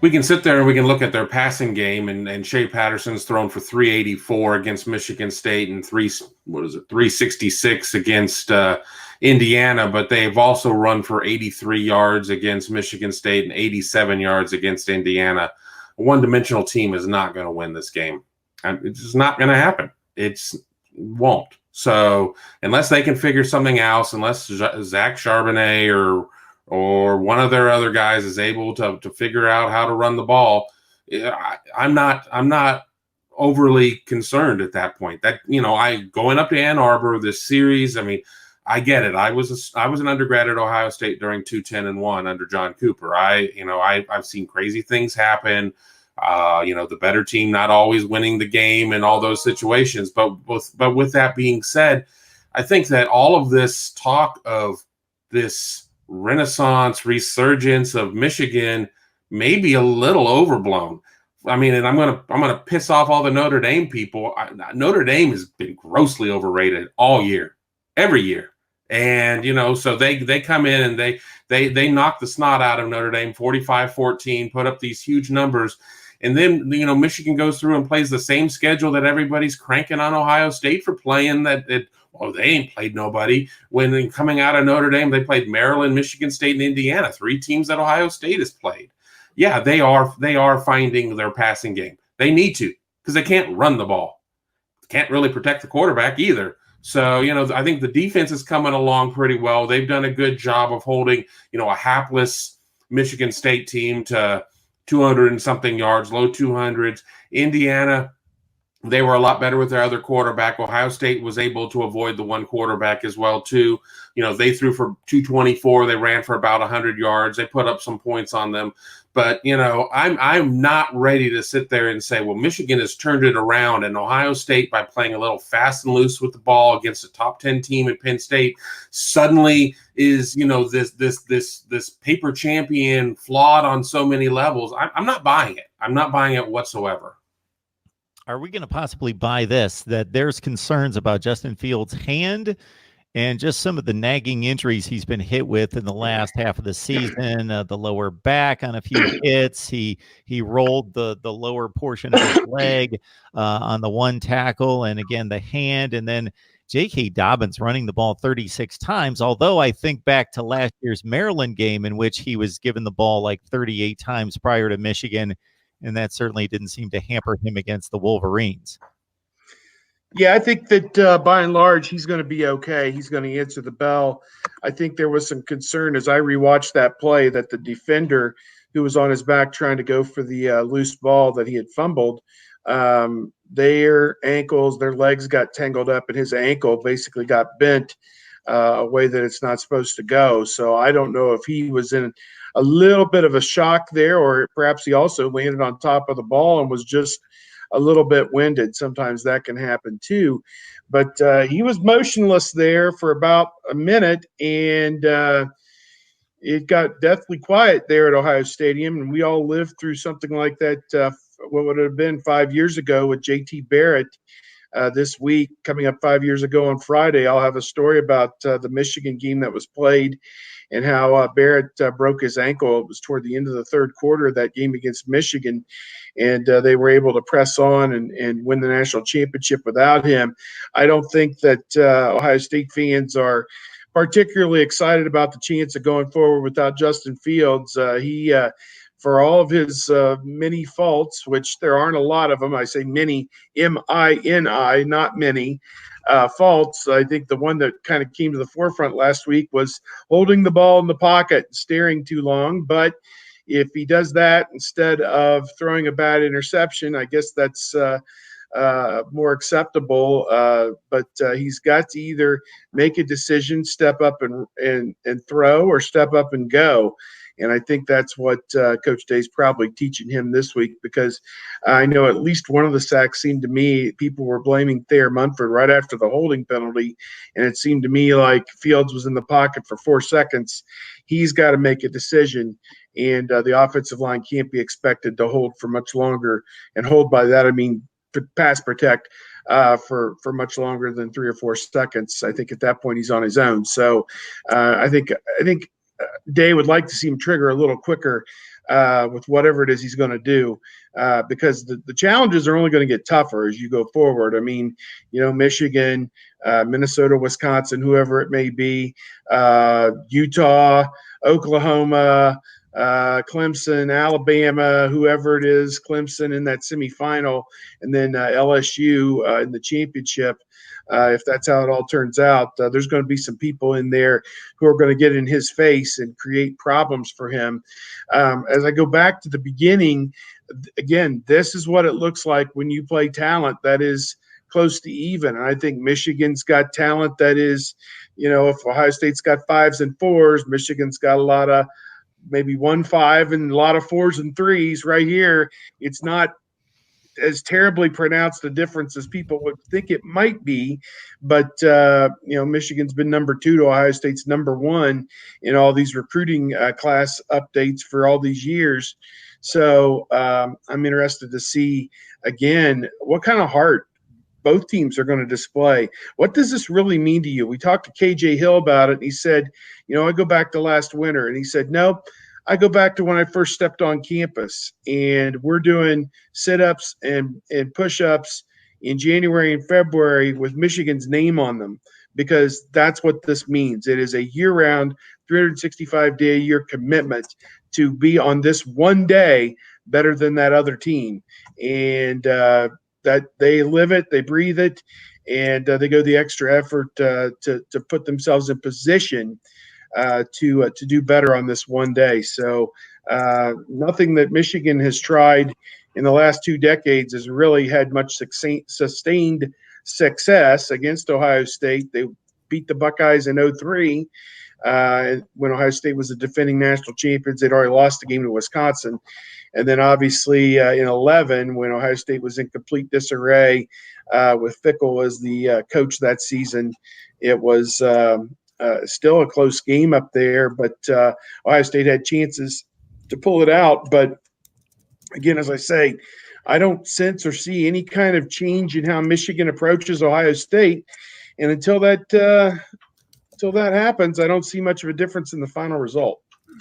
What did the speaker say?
we can sit there and we can look at their passing game, and Shea Patterson's thrown for 384 against Michigan State and 366 against Indiana, but they've also run for 83 yards against Michigan State and 87 yards against Indiana. A one-dimensional team is not going to win this game. It's just not going to happen. It won't. So unless they can figure something else, unless Zach Charbonnet or one of their other guys is able to figure out how to run the ball, I'm not overly concerned at that point. That, I going up to Ann Arbor this series, I mean, I get it. I was an undergrad at Ohio State during 2-10-1 under John Cooper. I've seen crazy things happen. The better team not always winning the game and all those situations. But with that being said, I think that all of this talk of this renaissance resurgence of Michigan may be a little overblown. I mean, and I'm gonna piss off all the Notre Dame people. Notre Dame has been grossly overrated all year, every year. And, so they come in and they knock the snot out of Notre Dame 45-14, put up these huge numbers. And then, Michigan goes through and plays the same schedule that everybody's cranking on Ohio State for playing they ain't played nobody. When coming out of Notre Dame, they played Maryland, Michigan State, and Indiana, 3 teams that Ohio State has played. Yeah, they are finding their passing game. They need to, because they can't run the ball. Can't really protect the quarterback either. So, I think the defense is coming along pretty well. They've done a good job of holding, a hapless Michigan State team to 200 and something yards, low 200s. Indiana, they were a lot better with their other quarterback. Ohio State was able to avoid the one quarterback as well, too. They threw for 224. They ran for about 100 yards. They put up some points on them. But, I'm not ready to sit there and say, well, Michigan has turned it around, and Ohio State, by playing a little fast and loose with the ball against a top 10 team at Penn State, suddenly is, this paper champion, flawed on so many levels. I'm not buying it. I'm not buying it whatsoever. Are we going to possibly buy this, that there's concerns about Justin Fields' hand and just some of the nagging injuries he's been hit with in the last half of the season? The lower back on a few hits. He rolled the lower portion of his leg on the one tackle, and again the hand, and then J.K. Dobbins running the ball 36 times, although I think back to last year's Maryland game in which he was given the ball like 38 times prior to Michigan, and that certainly didn't seem to hamper him against the Wolverines. Yeah, I think that by and large, he's going to be okay. He's going to answer the bell. I think there was some concern as I rewatched that play that the defender who was on his back trying to go for the loose ball that he had fumbled, their ankles, their legs got tangled up, and his ankle basically got bent a way that it's not supposed to go. So I don't know if he was in a little bit of a shock there, or perhaps he also landed on top of the ball and was just a little bit winded. Sometimes that can happen too. But he was motionless there for about a minute, and it got deathly quiet there at Ohio Stadium. And we all lived through something like that, what would have been 5 years ago with J.T. Barrett. This week, coming up 5 years ago on Friday, I'll have a story about the Michigan game that was played and how Barrett broke his ankle. It was toward the end of the third quarter of that game against Michigan, and they were able to press on and win the national championship without him. I don't think that Ohio State fans are particularly excited about the chance of going forward without Justin Fields. He for all of his many faults, which there aren't a lot of them, I say many, M-I-N-I, not many, faults. I think the one that kind of came to the forefront last week was holding the ball in the pocket and staring too long. But if he does that instead of throwing a bad interception, I guess that's more acceptable. But he's got to either make a decision, step up and throw, or step up and go. And I think that's what Coach Day's probably teaching him this week, because I know at least one of the sacks seemed to me, people were blaming Thayer Munford right after the holding penalty, and it seemed to me like Fields was in the pocket for 4 seconds. He's got to make a decision, and the offensive line can't be expected to hold for much longer. And hold by that, I mean pass protect for much longer than 3 or 4 seconds. I think at that point he's on his own. So I think Day would like to see him trigger a little quicker with whatever it is he's going to do, because the challenges are only going to get tougher as you go forward. I mean, Michigan, Minnesota, Wisconsin, whoever it may be, Utah, Oklahoma, Clemson, Alabama, whoever it is, Clemson in that semifinal, and then LSU in the championship. If that's how it all turns out, there's going to be some people in there who are going to get in his face and create problems for him. As I go back to the beginning, again, this is what it looks like when you play talent that is close to even. And I think Michigan's got talent that is, if Ohio State's got 5s and 4s, Michigan's got a lot of maybe 1-5 and a lot of 4s and 3s. Right here, it's not as terribly pronounced a difference as people would think it might be, but Michigan's been number 2 to Ohio State's number 1 in all these recruiting class updates for all these years. So I'm interested to see again what kind of heart both teams are going to display. What does this really mean to you? We talked to KJ Hill about it, and he said, I go back to last winter, and he said, no, I go back to when I first stepped on campus, and we're doing sit-ups and push-ups in January and February with Michigan's name on them, because that's what this means. It is a year-round, 365-day-a-year commitment to be on this one day better than that other team. And that they live it, they breathe it, and they go the extra effort to put themselves in position to do better on this one day. So nothing that Michigan has tried in the last 2 decades has really had much sustained success against Ohio State. They beat the Buckeyes in 2003 when Ohio State was the defending national champions. They'd already lost the game to Wisconsin. And then obviously in 2011, when Ohio State was in complete disarray with Fickell as the coach that season, it was still a close game up there, but Ohio State had chances to pull it out. But again, as I say, I don't sense or see any kind of change in how Michigan approaches Ohio State. And until that happens, I don't see much of a difference in the final result.